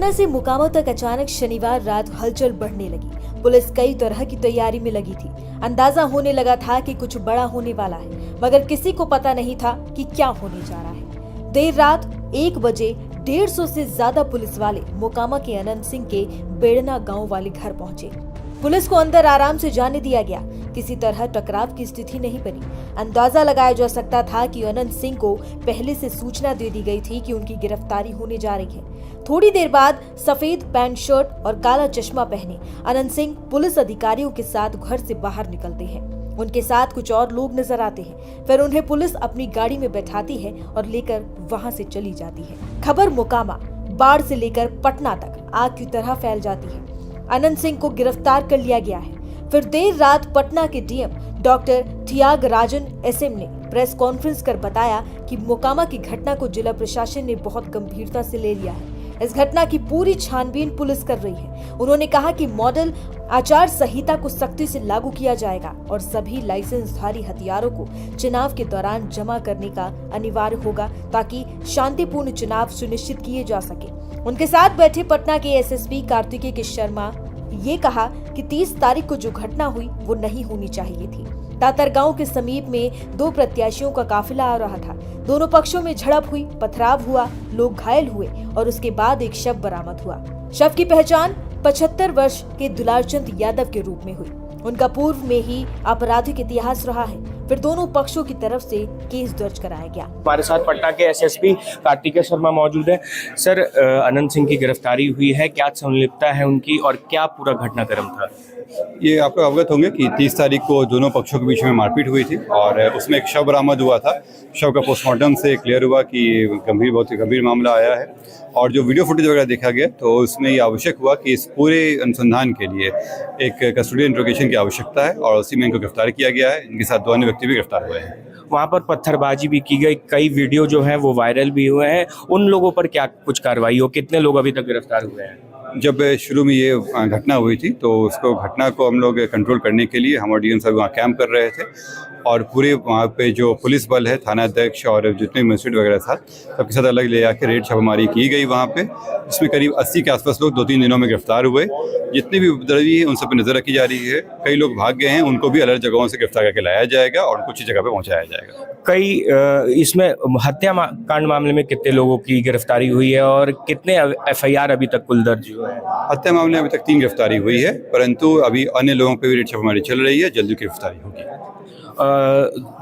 पटना से मोकामा तक अचानक शनिवार रात हलचल बढ़ने लगी। पुलिस कई तरह की तैयारी में लगी थी। अंदाजा होने लगा था कि कुछ बड़ा होने वाला है, मगर किसी को पता नहीं था कि क्या होने जा रहा है। देर रात 1 बजे 150 से ज्यादा पुलिस वाले मोकामा के अनंत सिंह के बेड़ना गांव वाले घर पहुंचे। पुलिस को अंदर आराम से जाने दिया गया। किसी तरह टकराव की स्थिति नहीं बनी। अंदाजा लगाया जा सकता था कि अनंत सिंह को पहले से सूचना दे दी गई थी कि उनकी गिरफ्तारी होने जा रही है। थोड़ी देर बाद सफेद पैंट शर्ट और काला चश्मा पहने अनंत सिंह पुलिस अधिकारियों के साथ घर से बाहर निकलते हैं। उनके साथ कुछ और लोग नजर आते हैं। फिर उन्हें पुलिस अपनी गाड़ी में बैठाती है और लेकर वहां से चली जाती है। खबर मोकामा, बाढ़ से लेकर पटना तक आग की तरह फैल जाती है। अनंत सिंह को गिरफ्तार कर लिया गया है। फिर देर रात पटना के डीएम डॉक्टर त्यागराजन एसएम ने प्रेस कॉन्फ्रेंस कर बताया कि मोकामा की घटना को जिला प्रशासन ने बहुत गंभीरता से ले लिया है। इस घटना की पूरी छानबीन पुलिस कर रही है। उन्होंने कहा कि मॉडल आचार संहिता को सख्ती से लागू किया जाएगा और सभी लाइसेंसधारी हथियारों को चुनाव के दौरान जमा करने का अनिवार्य होगा ताकि शांतिपूर्ण चुनाव सुनिश्चित किए जा सके। उनके साथ बैठे पटना के एसएसपी कार्तिकेय के शर्मा ये कहा कि 30 तारीख को जो घटना हुई वो नहीं होनी चाहिए थी। तातरगांव के समीप में 2 प्रत्याशियों का काफिला आ रहा था। दोनों पक्षों में झड़प हुई, पथराव हुआ, लोग घायल हुए और उसके बाद एक शव बरामद हुआ। शव की पहचान 75 वर्ष के दुलारचंद यादव के रूप में हुई। उनका पूर्व में ही आपराधिक इतिहास रहा है। फिर दोनों पक्षों की तरफ से केस दर्ज कराया गया। हमारे साथ पटना के एसएसपी कार्तिकेय शर्मा मौजूद है। सर, अनंत सिंह की गिरफ्तारी हुई है, क्या संलिप्तता है उनकी और क्या पूरा घटनाक्रम था? ये आपको अवगत होंगे कि 30 तारीख को दोनों पक्षों के बीच में मारपीट हुई थी और उसमें एक शव बरामद हुआ था। शव का पोस्टमार्टम से क्लियर हुआ कि बहुत ही गंभीर मामला आया है और जो वीडियो फुटेज वगैरह देखा गया तो उसमें ये आवश्यक हुआ कि इस पूरे अनुसंधान के लिए एक कस्टोडियल इंट्रोगेशन की आवश्यकता है और उसी में इनको गिरफ्तार किया गया है। इनके साथ 2 अन्य व्यक्ति भी गिरफ्तार हुए हैं। वहाँ पर पत्थरबाजी भी की गई, कई वीडियो जो है वो वायरल भी हुए हैं। उन लोगों पर क्या कुछ कार्रवाई हो? कितने लोग अभी तक गिरफ्तार हुए हैं? जब शुरू में ये घटना हुई थी तो उसको घटना को हम लोग कंट्रोल करने के लिए हमारे डीएम साहब वहाँ कैंप कर रहे थे और पूरे वहाँ पे जो पुलिस बल है, थाना अध्यक्ष और जितने मजिस्ट्रेट वगैरह था सबके साथ अलग ले जाकर रेड छापेमारी की गई वहाँ पे। इसमें करीब 80 के आसपास लोग 2-3 दिनों में गिरफ्तार हुए। जितने भी उपद्रवी हैं उन सब पर नज़र रखी जा रही है। कई लोग भाग गए हैं, उनको भी अलग जगहों से गिरफ्तार करके लाया जाएगा और कुछ ही जगह पे पहुँचाया जाएगा। कई इसमें हत्या कांड मामले में कितने लोगों की गिरफ्तारी हुई है और कितने एफआईआर अभी तक कुल दर्ज हुए हैं? हत्या मामले में अभी तक 3 गिरफ्तारी हुई है, परंतु अभी अन्य लोगों पर भी रेड छापेमारी चल रही है। जल्दी गिरफ्तारी होगी।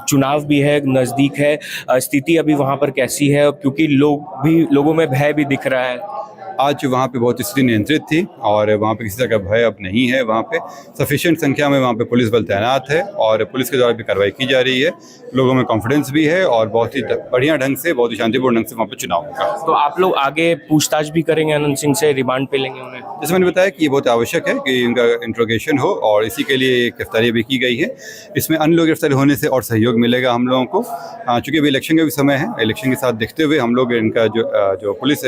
चुनाव भी है, नज़दीक है, स्थिति अभी वहाँ पर कैसी है? क्योंकि लोगों में भय भी दिख रहा है। आज वहाँ पे बहुत स्थिति नियंत्रित थी और वहाँ पे किसी तरह का भय अब नहीं है। वहाँ पे सफिशिएंट संख्या में वहाँ पे पुलिस बल तैनात है और पुलिस के द्वारा भी कार्रवाई की जा रही है। लोगों में कॉन्फिडेंस भी है और बहुत ही बढ़िया ढंग से, बहुत ही शांतिपूर्ण ढंग से वहाँ पे चुनाव होगा। तो आप लोग आगे पूछताछ भी करेंगे अनंत सिंह से, रिमांड पे लेंगे उन्हें? जैसे मैंने बताया कि ये बहुत आवश्यक है कि उनका इंट्रोगेशन हो और इसी के लिए गिरफ्तारी भी की गई है। इसमें अन्य लोग गिरफ्तारी होने से और सहयोग मिलेगा हम लोगों को, चूँकि अभी इलेक्शन का भी समय है। इलेक्शन के साथ देखते हुए हम लोग इनका जो पुलिस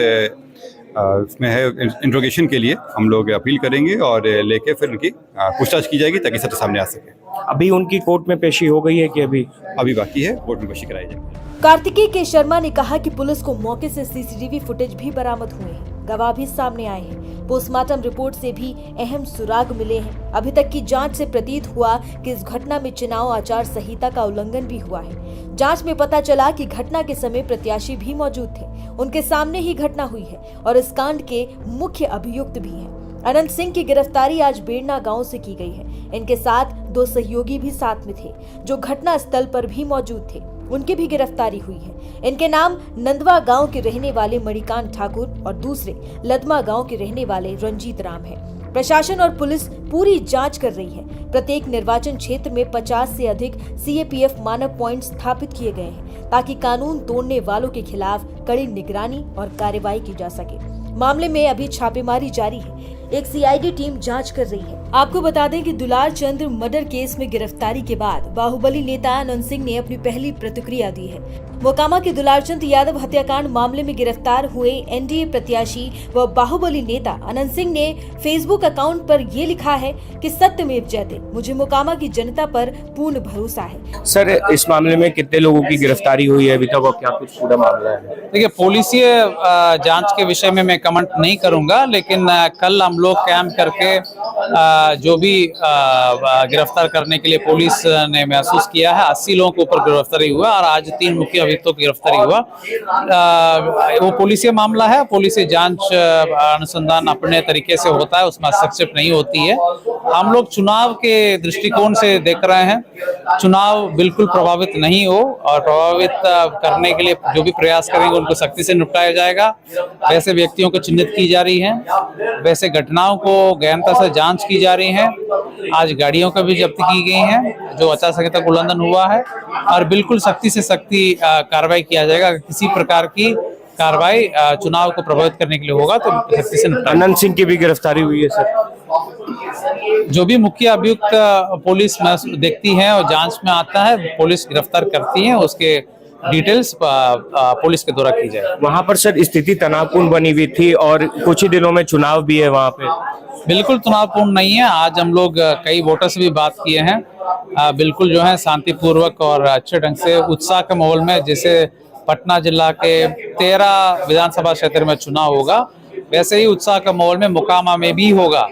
उसमें है इंट्रोगेशन के लिए हम लोग अपील करेंगे और लेके फिर उनकी पूछताछ की जाएगी ताकि सत्य सामने आ सके। अभी उनकी कोर्ट में पेशी हो गई है कि अभी बाकी है? कोर्ट में पेशी कराई जाएगी। कार्तिकेय के शर्मा ने कहा कि पुलिस को मौके से सीसीटीवी फुटेज भी बरामद हुए हैं, गवाह भी सामने आए हैं। पोस्टमार्टम रिपोर्ट से भी अहम सुराग मिले हैं। अभी तक की जांच से प्रतीत हुआ कि इस घटना में चुनाव आचार संहिता का उल्लंघन भी हुआ है। जांच में पता चला कि घटना के समय प्रत्याशी भी मौजूद थे, उनके सामने ही घटना हुई है और इस कांड के मुख्य अभियुक्त भी हैं। अनंत सिंह की गिरफ्तारी आज बेड़ना गांव से की गई है। इनके साथ 2 सहयोगी भी साथ में थे जो घटना स्थल पर भी मौजूद थे, उनकी भी गिरफ्तारी हुई है। इनके नाम नंदवा गांव के रहने वाले मणिकांत ठाकुर और दूसरे लदमा गांव के रहने वाले रंजीत राम है। प्रशासन और पुलिस पूरी जांच कर रही है। प्रत्येक निर्वाचन क्षेत्र में 50 से अधिक सीएपीएफ मानक पॉइंट स्थापित किए गए हैं ताकि कानून तोड़ने वालों के खिलाफ कड़ी निगरानी और कार्रवाई की जा सके। मामले में अभी छापेमारी जारी है। एक सीआईडी टीम जांच कर रही है। आपको बता दें कि दुलार चंद मर्डर केस में गिरफ्तारी के बाद बाहुबली नेता अनंत सिंह ने अपनी पहली प्रतिक्रिया दी है। मोकामा के दुलारचंद यादव हत्याकांड मामले में गिरफ्तार हुए एनडीए प्रत्याशी व बाहुबली नेता अनंत सिंह ने फेसबुक अकाउंट पर ये लिखा है कि सत्यमेव जयते, मुझे मोकामा की जनता पर पूर्ण भरोसा है। सर, इस मामले में कितने लोगों की गिरफ्तारी हुई है अभी तक और क्या कुछ पूरा मामला है? देखिए, पुलिसिय जांच के विषय में मैं कमेंट नहीं करूंगा, लेकिन कल हम लोग कैंप करके जो भी गिरफ्तार करने के लिए पुलिस ने महसूस किया है, 80 लोगों के ऊपर गिरफ्तारी हुआ और आज 3 मुख्य अभियुक्तों की गिरफ्तारी हुआ। वो पुलिसिय मामला है, पुलिसिय जांच अनुसंधान अपने तरीके से होता है, उसमें हस्तक्षेप नहीं होती है। हम लोग चुनाव के दृष्टिकोण से देख रहे हैं, चुनाव बिल्कुल प्रभावित नहीं हो और प्रभावित करने के लिए जो भी प्रयास करेंगे उनको सख्ती से निपटाया जाएगा। वैसे व्यक्तियों को चिन्हित की जा रही है, वैसे घटनाओं को गहनता से जांच की जा रही है। आज गाड़ियों का भी जब्ती की गई है जो आचार संहिता का उल्लंघन हुआ है और बिल्कुल सख्ती से सख्ती कार्रवाई किया जाएगा। किसी प्रकार की कार्रवाई चुनाव को प्रभावित करने के लिए होगा तो सख्ती से। अनंत सिंह की भी गिरफ्तारी हुई है सर? जो भी मुख्य अभियुक्त पुलिस देखती है और जांच में आता है, पुलिस गिरफ्तार करती है, उसके डिटेल्स पुलिस के द्वारा की जाए। वहाँ पर सर स्थिति तनावपूर्ण बनी हुई थी और कुछ ही दिनों में चुनाव भी है वहाँ पे। बिल्कुल तनावपूर्ण नहीं है। आज हम लोग कई वोटर से भी बात किए हैं, बिल्कुल जो है शांतिपूर्वक और अच्छे ढंग से उत्साह के माहौल में, जैसे पटना जिला के 13 विधानसभा क्षेत्र में चुनाव होगा वैसे ही उत्साह का माहौल में मोकामा में भी होगा।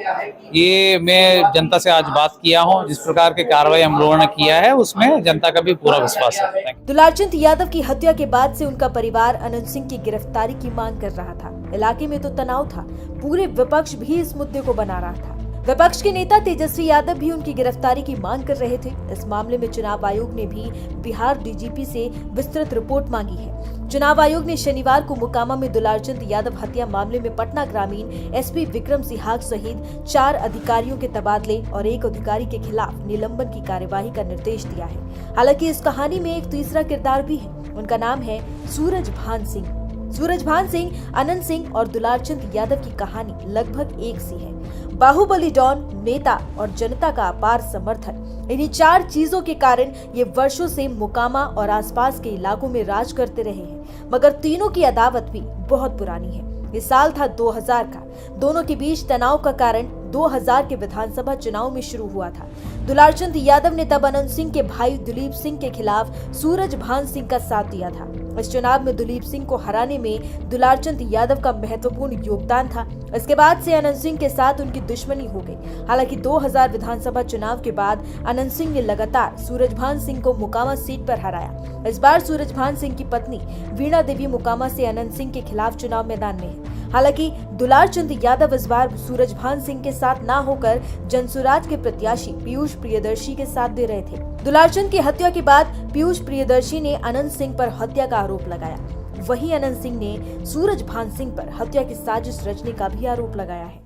ये मैं जनता से आज बात किया हूँ, जिस प्रकार की कार्रवाई हम लोगों ने किया है उसमें जनता का भी पूरा विश्वास है। दुलारचंद यादव की हत्या के बाद से उनका परिवार अनंत सिंह की गिरफ्तारी की मांग कर रहा था। इलाके में तो तनाव था, पूरे विपक्ष भी इस मुद्दे को बना रहा था। विपक्ष के नेता तेजस्वी यादव भी उनकी गिरफ्तारी की मांग कर रहे थे। इस मामले में चुनाव आयोग ने भी बिहार डीजीपी से विस्तृत रिपोर्ट मांगी है। चुनाव आयोग ने शनिवार को मोकामा में दुलारचंद यादव हत्या मामले में पटना ग्रामीण एसपी विक्रम सिहाग सहित 4 अधिकारियों के तबादले और 1 अधिकारी के खिलाफ निलंबन की कार्यवाही का निर्देश दिया है। हालांकि इस कहानी में एक तीसरा किरदार भी है, उनका नाम है सूरजभान सिंह। सूरजभान सिंह, अनंत सिंह और दुलारचंद यादव की कहानी लगभग एक सी है। बाहुबली डॉन, नेता और जनता का अपार समर्थन, इन्हीं 4 चीजों के कारण ये वर्षों से मोकामा और आसपास के इलाकों में राज करते रहे हैं। मगर तीनों की अदावत भी बहुत पुरानी है। ये साल था 2000 का। दोनों के बीच तनाव का कारण 2000 के विधानसभा चुनाव में शुरू हुआ था। दुलारचंद यादव ने तब अनंत सिंह के भाई दिलीप सिंह के खिलाफ सूरजभान सिंह का साथ दिया था। इस चुनाव में दिलीप सिंह को हराने में दुलारचंद यादव का महत्वपूर्ण योगदान था। इसके बाद से अनंत सिंह के साथ उनकी दुश्मनी हो गई। हालांकि 2000 विधानसभा चुनाव के बाद अनंत सिंह ने लगातार सूरजभान सिंह को मोकामा सीट पर हराया। इस बार सूरजभान सिंह की पत्नी वीणा देवी मोकामा से अनंत सिंह के खिलाफ चुनाव मैदान में है। हालांकि दुलारचंद यादव इस बार सूरजभान सिंह के साथ न होकर जनसुराज के प्रत्याशी पीयूष प्रियदर्शी के साथ दे रहे थे। दुलारचंद की हत्या के बाद पीयूष प्रियदर्शी ने अनंत सिंह पर हत्या का आरोप लगाया। वहीं अनंत सिंह ने सूरजभान सिंह पर हत्या की साजिश रचने का भी आरोप लगाया है।